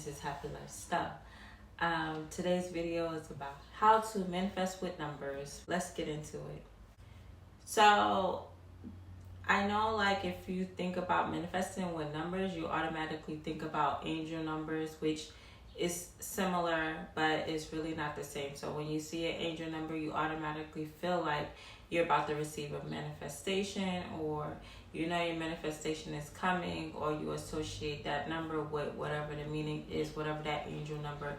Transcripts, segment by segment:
Jesus Happy Lifestyle. Today's video is about how to manifest with numbers. Let's get into it. So I know, like, if you think about manifesting with numbers, you automatically think about angel numbers, which is similar, but it's really not the same. So when you see an angel number, you automatically feel like you're about to receive a manifestation, or you know your manifestation is coming, or you associate that number with whatever the meaning is, whatever that angel number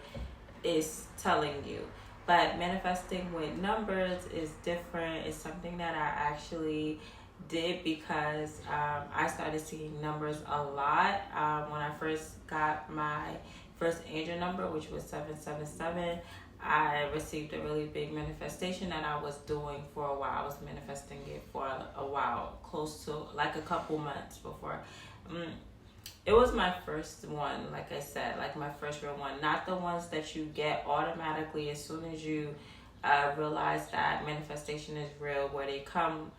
is telling you. But manifesting with numbers is different. It's something that I actually did because I started seeing numbers a lot when I first got my first angel number, which was 777. I received a really big manifestation that I was doing for a while. I was manifesting it for a while, close to like a couple months before. It was my first one, like I said, like my first real one, not the ones that you get automatically as soon as you realize that manifestation is real, where they come.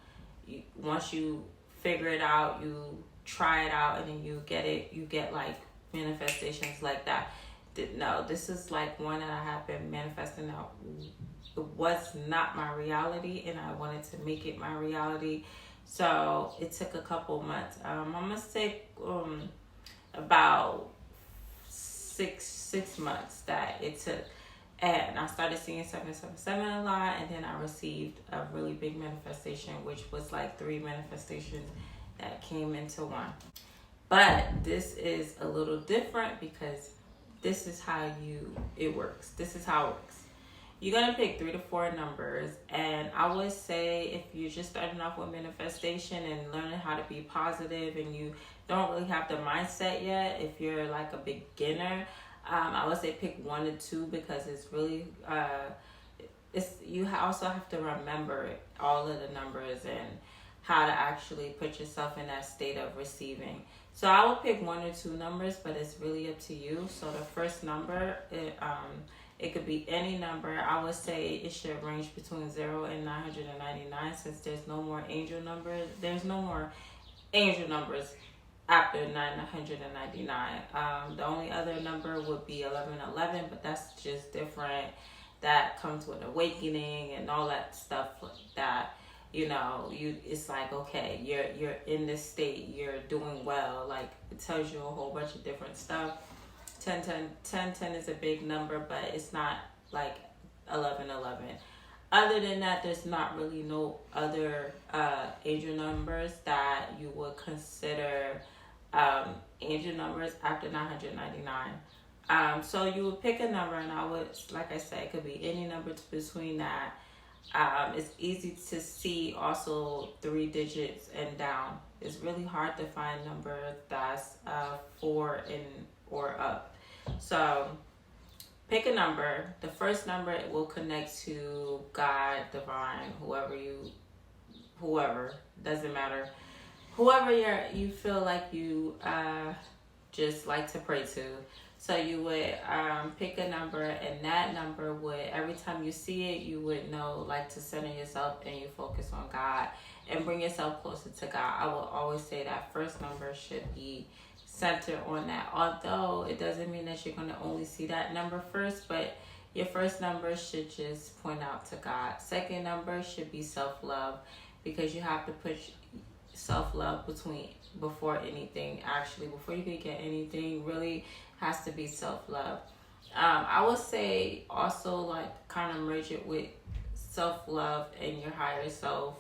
Once you figure it out, you try it out, and then you get it. You get like manifestations like that. No, this is like one that I have been manifesting out. It was not my reality, and I wanted to make it my reality. So it took a couple months. I'm gonna say about six months that it took. And I started seeing 777 a lot, and then I received a really big manifestation, which was like 3 manifestations that came into one. But this is a little different because this is how it works. This is how it works. You're going to pick 3 to 4 numbers. And I would say if you're just starting off with manifestation and learning how to be positive, and you don't really have the mindset yet, if you're like a beginner, I would say pick 1 to 2, because it's really, you also have to remember all of the numbers and how to actually put yourself in that state of receiving. So I would pick 1 or 2 numbers, but it's really up to you. So the first number, it could be any number. I would say it should range between 0 and 999, since there's no more angel numbers. There's no more angel numbers after 999. The only other number would be 1111, but that's just different. That comes with awakening and all that stuff that, it's like, okay, you're in this state, you're doing well. Like, it tells you a whole bunch of different stuff. 1010 is a big number, but it's not like 1111. Other than that, there's not really no other angel numbers that you would consider angel numbers after 999. So you would pick a number, and I would, like I said, it could be any number between that. It's easy to see also 3 digits and down. It's really hard to find a number that's 4 and or up. So pick a number. The first number will connect to God, divine, whoever, doesn't matter. Whoever you feel like you just like to pray to. So you would pick a number, and that number would, every time you see it, you would know, like, to center yourself and you focus on God and bring yourself closer to God. I will always say that first number should be centered on that. Although it doesn't mean that you're going to only see that number first, but your first number should just point out to God. Second number should be self-love, because you have to put self-love before anything. Actually, before you can get anything, really has to be self-love. I would say also, like, kind of merge it with self-love and your higher self,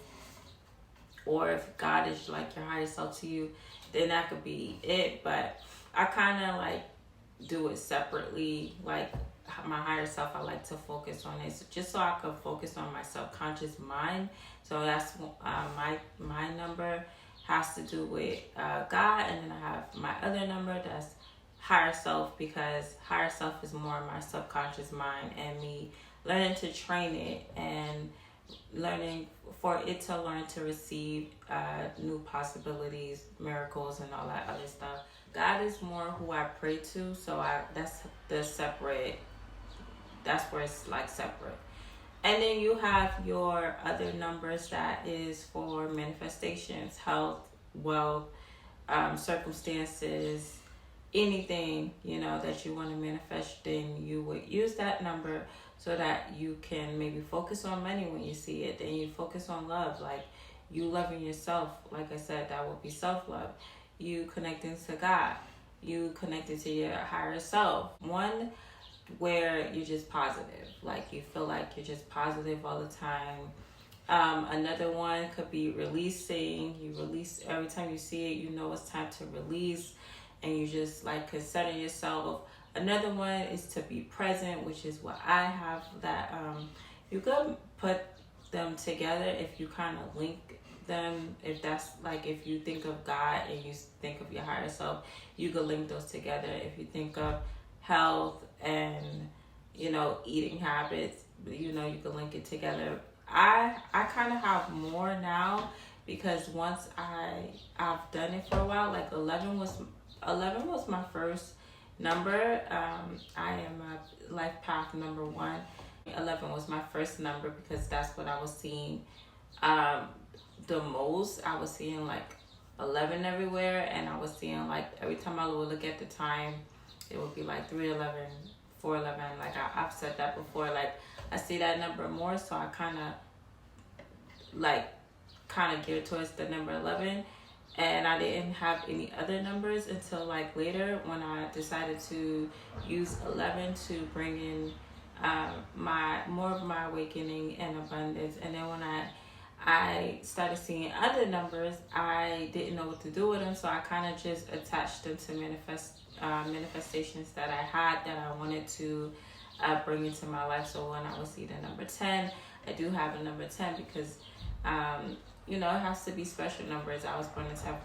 or if God is like your higher self to you, then that could be it. But I kind of like do it separately. Like, my higher self, I like to focus on it, just so I can focus on my subconscious mind. So that's my number has to do with God, and then I have my other number that's higher self, because higher self is more my subconscious mind, and me learning to train it and learning for it to learn to receive new possibilities, miracles, and all that other stuff. God is more who I pray to, so that's where it's like separate. And then you have your other numbers that is for manifestations, health, wealth, circumstances, anything, that you want to manifest, then you would use that number so that you can maybe focus on money when you see it. Then you focus on love, like you loving yourself. Like I said, that would be self-love. You connecting to God. You connected to your higher self. One where you're just positive. Like you feel like you're just positive all the time. Another one could be releasing. You release every time you see it, it's time to release, and you just like consider yourself. Another one is to be present, which is what I have. That you could put them together if you kind of link them. If that's like, if you think of God and you think of your higher self, you could link those together. If you think of health and eating habits, you could link it together. I kind of have more now, because once I've done it for a while. Like 11 was my first number. I am a life path number 1. 11 was my first number because that's what I was seeing the most. I was seeing like 11 everywhere, and I was seeing like every time I would look at the time, it would be like 3:11, 4:11. Like I've said that before. Like I see that number more, so I kind of geared towards the number 11. And I didn't have any other numbers until like later, when I decided to use 11 to bring in more of my awakening and abundance. And then when I started seeing other numbers, I didn't know what to do with them, so I kind of just attached them to manifestations that I had that I wanted to bring into my life. So when I would see the number 10, I do have a number 10 because it has to be special numbers. I was born in the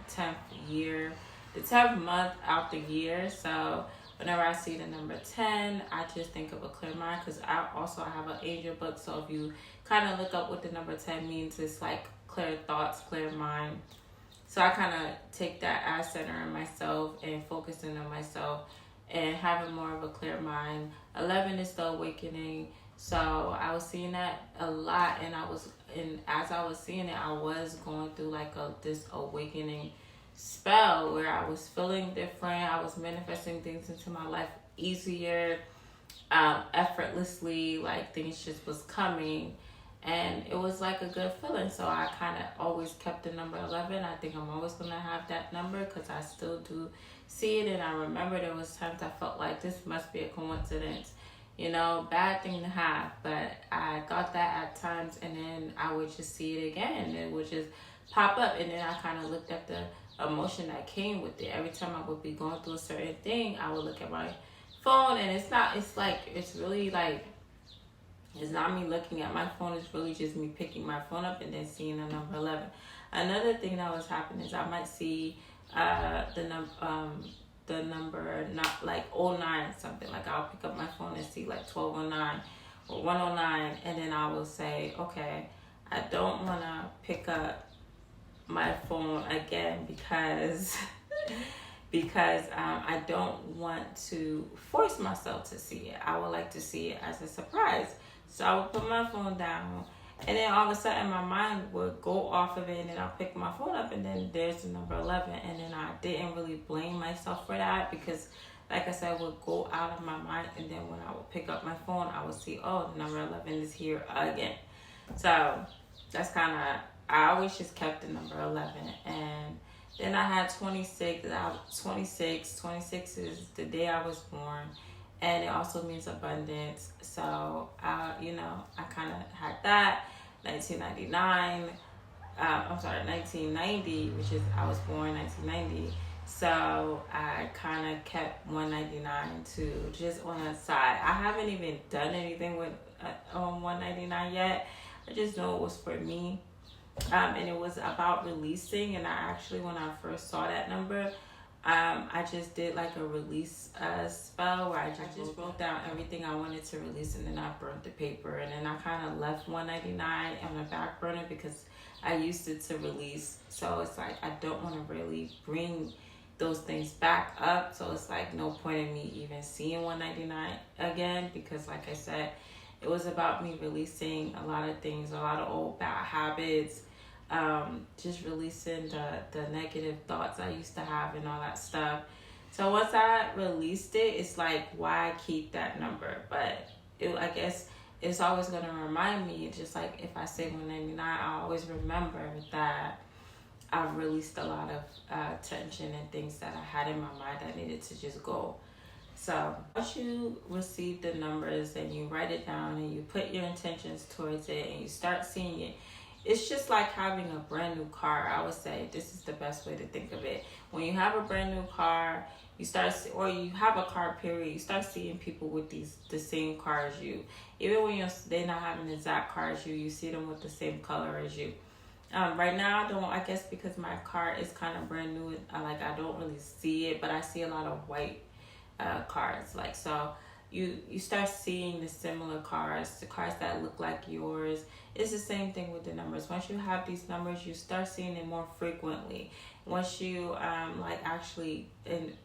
10th year, the 10th month out the year. So whenever I see the number 10, I just think of a clear mind, because I also have an angel book. So if you kind of look up what the number 10 means, it's like clear thoughts, clear mind. So I kind of take that as centering myself and focusing on myself and having more of a clear mind. 11 is the awakening. So I was seeing that a lot, and as I was seeing it, I was going through like this awakening spell where I was feeling different. I was manifesting things into my life easier, effortlessly. Like things just was coming, and it was like a good feeling. So I kind of always kept the number 11. I think I'm always gonna have that number because I still do see it, and I remember there was times I felt like this must be a coincidence. Bad thing to have, but I got that at times, and then I would just see it again. It would just pop up, and then I kind of looked at the emotion that came with it. Every time I would be going through a certain thing, I would look at my phone, and it's not me looking at my phone. It's really just me picking my phone up and then seeing the number 11. Another thing that was happening is I might see the number not like 09 something. Like I'll pick up my phone and see like 1209 or 109, and then I will say, okay, I don't want to pick up my phone again because I don't want to force myself to see it. I would like to see it as a surprise. So I would put my phone down, and then all of a sudden my mind would go off of it, and then I'll pick my phone up, and then there's the number 11. And then I didn't really blame myself for that, because like I said, it would go out of my mind, and then when I would pick up my phone, I would see, oh, the number 11 is here again. So that's I always just kept the number 11. And then I had 26. 26 is the day I was born, and it also means abundance. So I kind of had that. 1990, which is, I was born 1990. So I kind of kept 199 too, just on the side. I haven't even done anything with 199 yet. I just know it was for me. And it was about releasing. And I actually, when I first saw that number, I just did like a release spell where I just wrote down everything I wanted to release, and then I burnt the paper, and then I kind of left 199 on the back burner because I used it to release. So it's like I don't want to really bring those things back up. So it's like no point in me even seeing 199 again, because like I said, it was about me releasing a lot of things, a lot of old bad habits, just releasing the negative thoughts I used to have and all that stuff. So once I released it, it's like, why keep that number? But I guess it's always going to remind me, just like if I say 199, I always remember that I've released a lot of tension and things that I had in my mind that needed to just go. So once you receive the numbers and you write it down and you put your intentions towards it and you start seeing it, it's just like having a brand new car. I would say this is the best way to think of it. When you have a brand new car, or you have a car period, you start seeing people with the same car as you. Even when they're not having the exact car as you, you see them with the same color as you. Right now, I guess because my car is kind of brand new, I don't really see it, but I see a lot of white cars. So you start seeing the similar cars, the cars that look like yours. It's the same thing with the numbers. Once you have these numbers, you start seeing it more frequently. Once you actually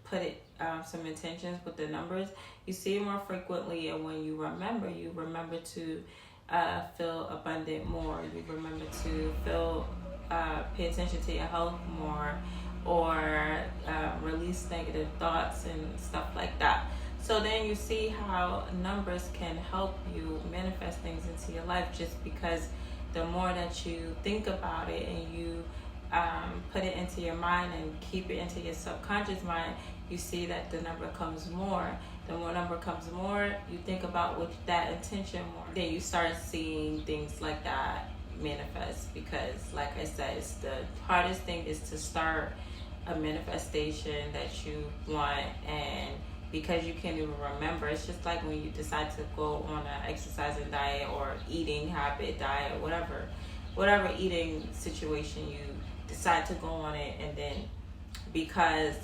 put it some intentions with the numbers, you see it more frequently. And when you remember to feel abundant more. You remember to pay attention to your health more, or release negative thoughts and stuff like that. So then you see how numbers can help you manifest things into your life, just because the more that you think about it and you put it into your mind and keep it into your subconscious mind, you see that the number comes more. The more number comes more, you think about that intention more. Then you start seeing things like that manifest, because like I said, it's the hardest thing is to start a manifestation that you want, and because you can't even remember, it's just like when you decide to go on an exercising diet or eating habit diet, whatever eating situation you decide to go on it, and then because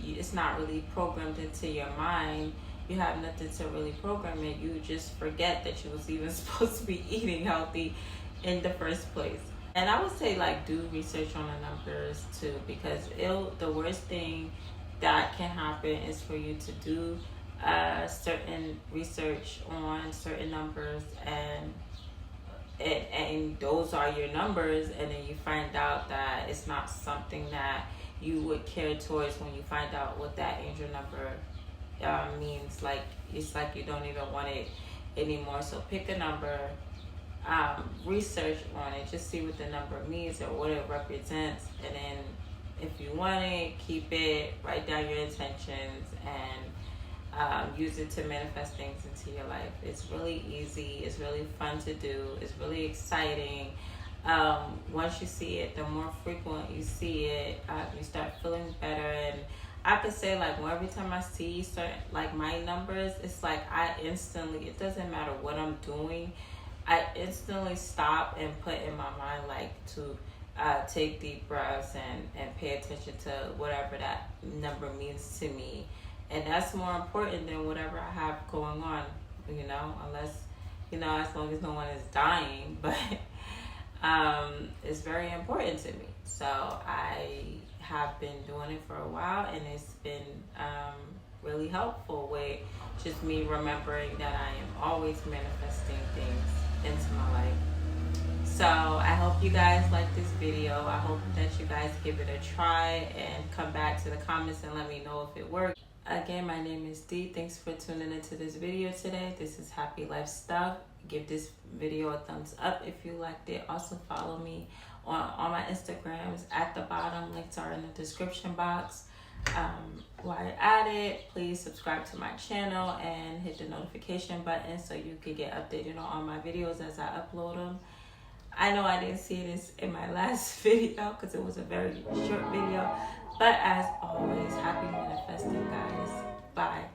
it's not really programmed into your mind, you have nothing to really program it, you just forget that you was even supposed to be eating healthy in the first place. And I would say do research on the numbers too, because the worst thing that can happen is for you to do certain research on certain numbers, and those are your numbers, and then you find out that it's not something that you would care towards when you find out what that angel number means. It's like you don't even want it anymore. So pick a number, research on it, just see what the number means or what it represents, and then if you want it, keep it, write down your intentions, and use it to manifest things into your life. It's really easy, it's really fun to do, it's really exciting. Once you see it, the more frequent you see it, you start feeling better. And I could say every time I see certain my numbers, it's I instantly, it doesn't matter what I'm doing, I instantly stop and put in my mind to take deep breaths and pay attention to whatever that number means to me. And that's more important than whatever I have going on, unless, as long as no one is dying. But it's very important to me. So I have been doing it for a while, and it's been really helpful with just me remembering that I am always manifesting things into my life. So I hope you guys like this video. I hope that you guys give it a try and come back to the comments and let me know if it worked. Again, my name is Dee. Thanks for tuning into this video today. This is Happy Life Stuff. Give this video a thumbs up if you liked it. Also follow me on my Instagrams at the bottom. Links are in the description box. While you're at it, please subscribe to my channel and hit the notification button so you can get updated on all my videos as I upload them. I know I didn't see this in my last video because it was a very short video, but as always, happy manifesting, guys. Bye.